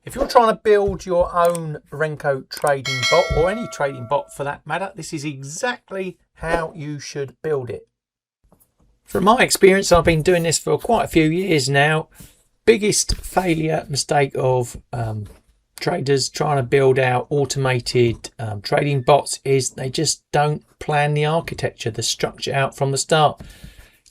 If you're trying to build your own Renko trading bot, or any trading bot for that matter, this is exactly how you should build it. From my experience, I've been doing this for quite a few years now. Biggest failure mistake of traders trying to build out automated trading bots is they just don't plan the architecture, the structure out from the start.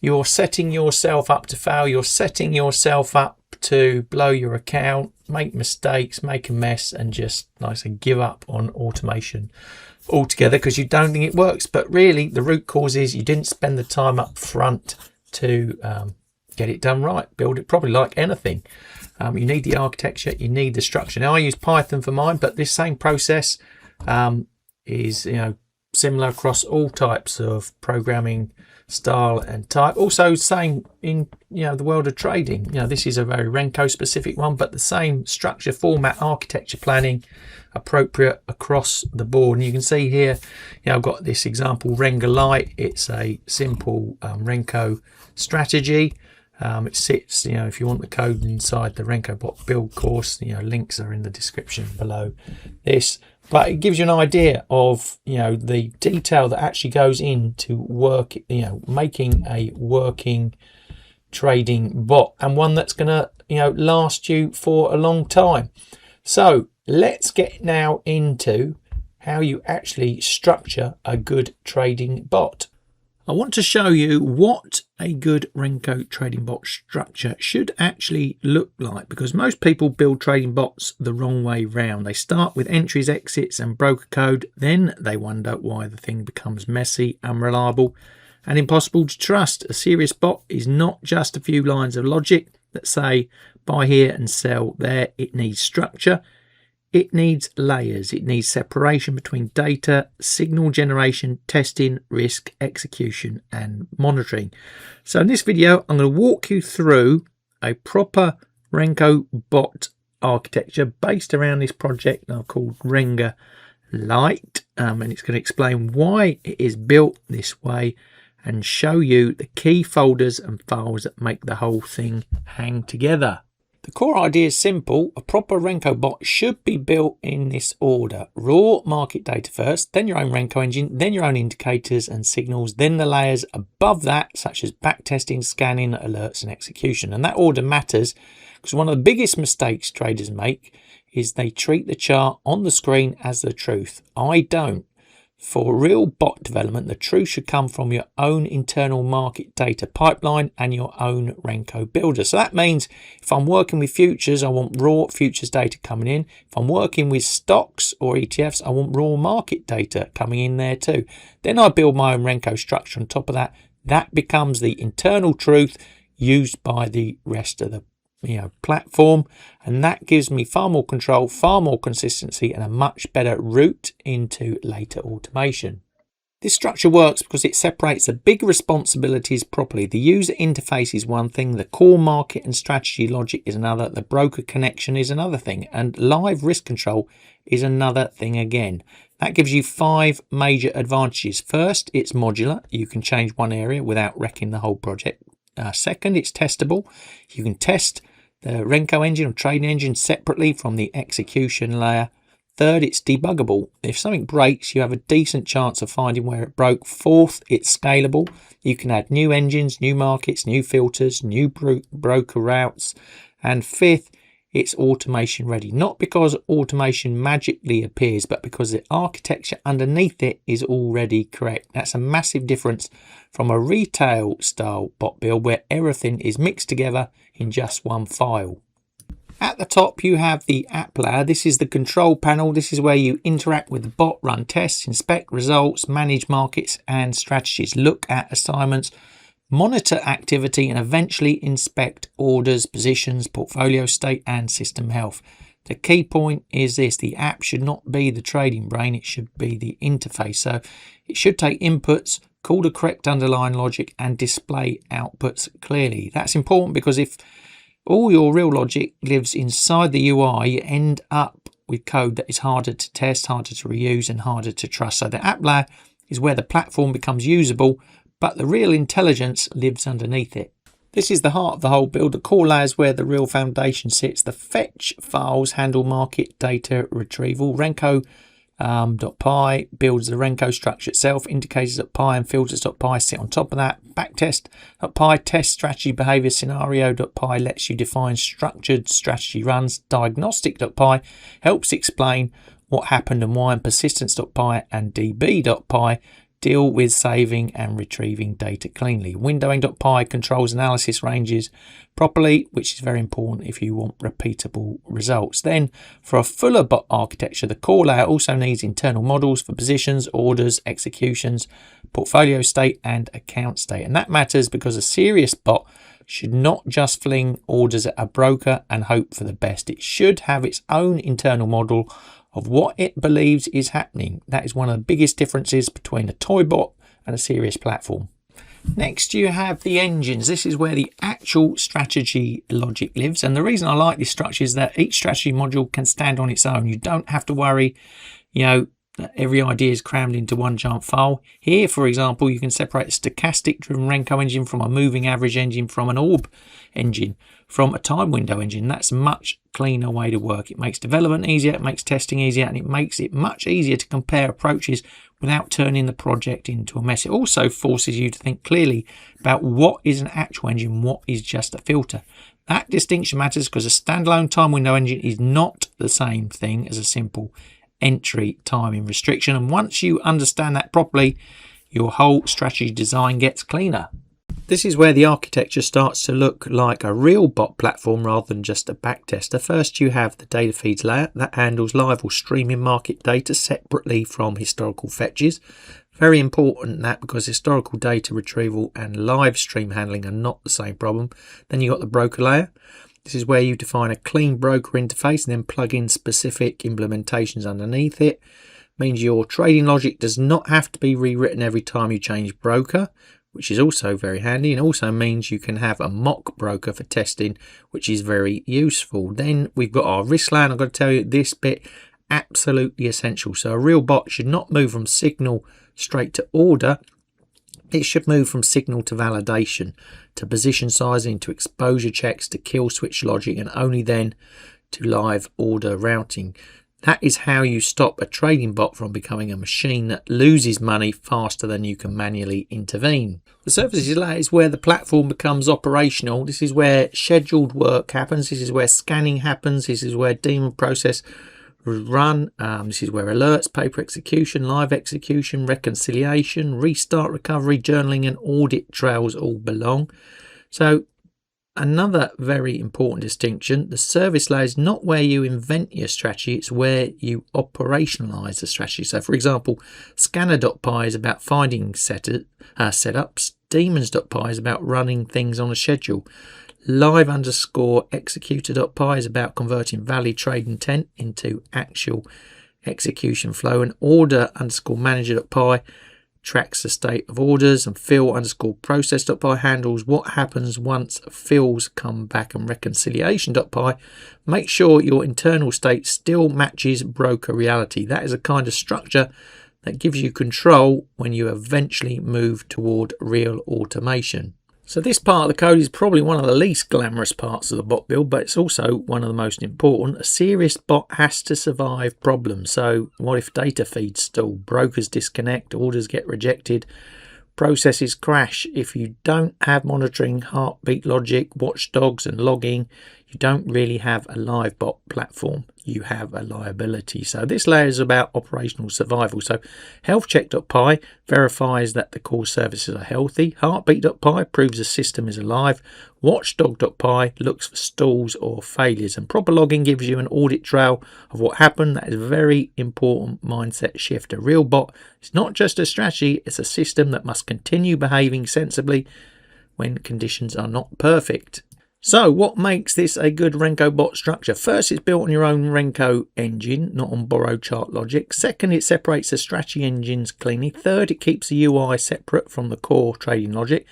You're setting yourself up to fail. You're setting yourself up to blow your account, make mistakes, make a mess, and just, like I said, give up on automation altogether because you don't think it works. But really, the root cause is you didn't spend the time up front to get it done right, build it properly. Like anything, you need the architecture, you need the structure. Now I use Python for mine, but this same process is similar across all types of programming style and type. Also same in the world of trading. This is a very Renko specific one, but the same structure, format, architecture, planning appropriate across the board. And you can see here, I've got this example Renko Lite. It's a simple Renko strategy. It sits, if you want the code inside the Renko Bot Build course, links are in the description below this. But it gives you an idea of, the detail that actually goes into work, making a working trading bot, and one that's going to, last you for a long time. So let's get now into how you actually structure a good trading bot. I want to show you what a good Renko trading bot structure should actually look like, because most people build trading bots the wrong way round. They start with entries, exits and broker code, then they wonder why the thing becomes messy, unreliable and impossible to trust. A serious bot is not just a few lines of logic that say buy here and sell there. It needs structure. It needs layers. It needs separation between data, signal generation, testing, risk, execution, and monitoring. So in this video, I'm going to walk you through a proper Renko bot architecture based around this project I've called Renko Lite. And it's going to explain why it is built this way and show you the key folders and files that make the whole thing hang together. The core idea is simple. A proper Renko bot should be built in this order. Raw market data first, then your own Renko engine, then your own indicators and signals, then the layers above that, such as backtesting, scanning, alerts and execution. And that order matters because one of the biggest mistakes traders make is they treat the chart on the screen as the truth. I don't. For real bot development, the truth should come from your own internal market data pipeline and your own Renko builder. So that means if I'm working with futures, I want raw futures data coming in. If I'm working with stocks or ETFs, I want raw market data coming in there too. Then I build my own Renko structure on top of that. That becomes the internal truth used by the rest of the platform, and that gives me far more control, far more consistency, and a much better route into later automation. This structure works because it separates the big responsibilities properly. The user interface is one thing, the core market and strategy logic is another, the broker connection is another thing, and live risk control is another thing again. That gives you 5 major advantages. First, it's modular. You can change one area without wrecking the whole project. Second, it's testable. You can test the Renko engine or trading engine separately from the execution layer. Third, it's debuggable. If something breaks, you have a decent chance of finding where it broke. Fourth, it's scalable. You can add new engines, new markets, new filters, new broker routes. And fifth, it's automation ready. Not because automation magically appears, but because the architecture underneath it is already correct. That's a massive difference from a retail style bot build where everything is mixed together in just one file. At the top you have the app layer. This is the control panel. This is where you interact with the bot, run tests, inspect results, manage markets and strategies, look at assignments, monitor activity and eventually inspect orders, positions, portfolio state and system health. The key point is this: the app should not be the trading brain, it should be the interface. So it should take inputs, call the correct underlying logic and display outputs clearly. That's important because if all your real logic lives inside the UI, you end up with code that is harder to test, harder to reuse and harder to trust. So the app layer is where the platform becomes usable, but the real intelligence lives underneath it. This is the heart of the whole build. The core layer is where the real foundation sits. The fetch files handle market data retrieval. Renko .py builds the Renko structure itself. Indicators.py and filters.py sit on top of that. Backtest.py test strategy behavior. Scenario.py lets you define structured strategy runs. Diagnostic.py helps explain what happened and why. And persistence.py and db.py deal with saving and retrieving data cleanly. Windowing.py controls analysis ranges properly, which is very important if you want repeatable results. Then, for a fuller bot architecture, the core layer also needs internal models for positions, orders, executions, portfolio state, and account state. And that matters because a serious bot should not just fling orders at a broker and hope for the best. It should have its own internal model of what it believes is happening. That is one of the biggest differences between a toy bot and a serious platform. Next, you have the engines. This is where the actual strategy logic lives. And the reason I like this structure is that each strategy module can stand on its own. You don't have to worry, that every idea is crammed into one giant file. Here, for example, you can separate a stochastic-driven Renko engine from a moving average engine, from an orb engine, from a time window engine. That's a much cleaner way to work. It makes development easier, it makes testing easier, and it makes it much easier to compare approaches without turning the project into a mess. It also forces you to think clearly about what is an actual engine, what is just a filter. That distinction matters because a standalone time window engine is not the same thing as a simple entry timing restriction. And once you understand that properly, your whole strategy design gets cleaner. This is where the architecture starts to look like a real bot platform rather than just a backtester. First, you have the data feeds layer that handles live or streaming market data separately from historical fetches. Very important that, because historical data retrieval and live stream handling are not the same problem. Then you got the broker layer. This is where you define a clean broker interface and then plug in specific implementations underneath it. Means your trading logic does not have to be rewritten every time you change broker, which is also very handy, and also means you can have a mock broker for testing, which is very useful. Then we've got our risk layer, and I've got to tell you this bit, absolutely essential. So a real bot should not move from signal straight to order. It should move from signal to validation, to position sizing, to exposure checks, to kill switch logic, and only then to live order routing. That is how you stop a trading bot from becoming a machine that loses money faster than you can manually intervene. The services layer is where the platform becomes operational. This is where scheduled work happens. This is where scanning happens. This is where daemon process run. This is where alerts, paper execution, live execution, reconciliation, restart, recovery, journaling, and audit trails all belong. So another very important distinction, the service layer is not where you invent your strategy, it's where you operationalize the strategy. So for example, scanner.py is about finding setups, demons.py is about running things on a schedule, live_executor.py is about converting valid trade intent into actual execution flow, and order_manager.py tracks the state of orders, and fill_process.py handles what happens once fills come back, and reconciliation.py make sure your internal state still matches broker reality. That is a kind of structure that gives you control when you eventually move toward real automation. So this part of the code is probably one of the least glamorous parts of the bot build, but it's also one of the most important. A serious bot has to survive problems. So what if data feeds stall, brokers disconnect, orders get rejected, processes crash? If you don't have monitoring, heartbeat logic, watchdogs, and logging, you don't really have a live bot platform. You have a liability. So this layer is about operational survival. So healthcheck.py verifies that the core services are healthy. Heartbeat.py proves the system is alive. Watchdog.py looks for stalls or failures. And proper logging gives you an audit trail of what happened. That is a very important mindset shift. A real bot is not just a strategy, it's a system that must continue behaving sensibly when conditions are not perfect. So what makes this a good Renko bot structure? First, it's built on your own Renko engine, not on borrowed chart logic. Second, it separates the strategy engines cleanly. Third, it keeps the UI separate from the core trading logic.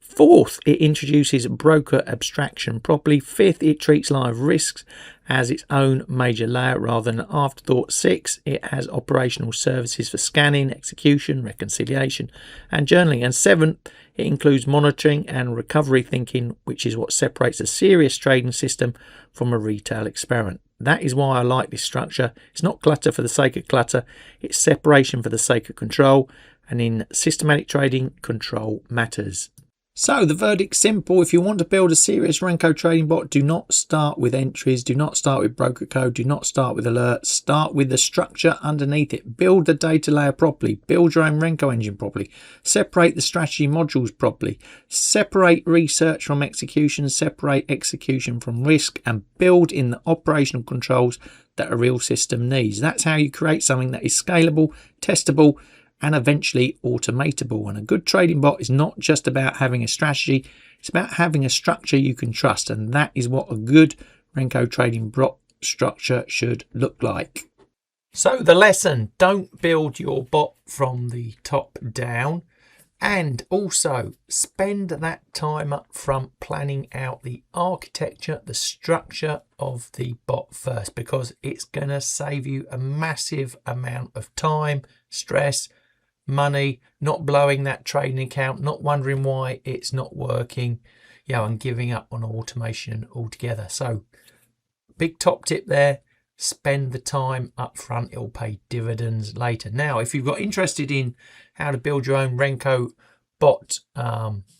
Fourth, it introduces broker abstraction properly. Fifth, it treats live risks as its own major layer rather than an afterthought. Six, it has operational services for scanning, execution, reconciliation, and journaling. And seventh, it includes monitoring and recovery thinking, which is what separates a serious trading system from a retail experiment. That is why I like this structure. It's not clutter for the sake of clutter, it's separation for the sake of control. And in systematic trading, control matters. So the verdict's simple. If you want to build a serious Renko trading bot, do not start with entries, do not start with broker code, do not start with alerts. Start with the structure underneath it. Build the data layer properly. Build your own Renko engine properly. Separate the strategy modules properly. Separate research from execution. Separate execution from risk, and build in the operational controls that a real system needs. That's how you create something that is scalable, testable, and eventually automatable. And a good trading bot is not just about having a strategy, it's about having a structure you can trust, and that is what a good Renko trading bot structure should look like. So the lesson: don't build your bot from the top down, and also spend that time up front planning out the architecture, the structure of the bot first, because it's going to save you a massive amount of time, stress, money, not blowing that trading account, not wondering why it's not working, and giving up on automation altogether. So big top tip there: spend the time up front, it'll pay dividends later. Now, if you've got interested in how to build your own Renko bot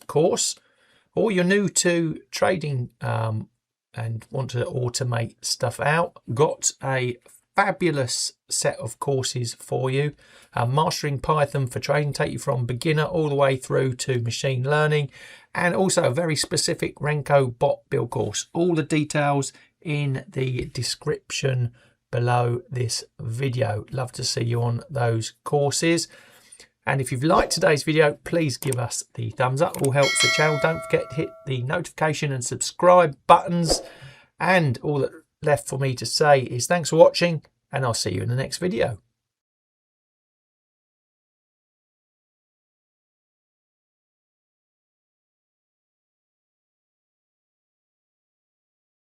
course, or you're new to trading and want to automate stuff out, got a fabulous set of courses for you. Mastering Python for trading, take you from beginner all the way through to machine learning, and also a very specific Renko Bot Build course. All the details in the description below this video. Love to see you on those courses. And if you've liked today's video, please give us the thumbs up. It all helps the channel. Don't forget to hit the notification and subscribe buttons. And all that left for me to say is thanks for watching, and I'll see you in the next video.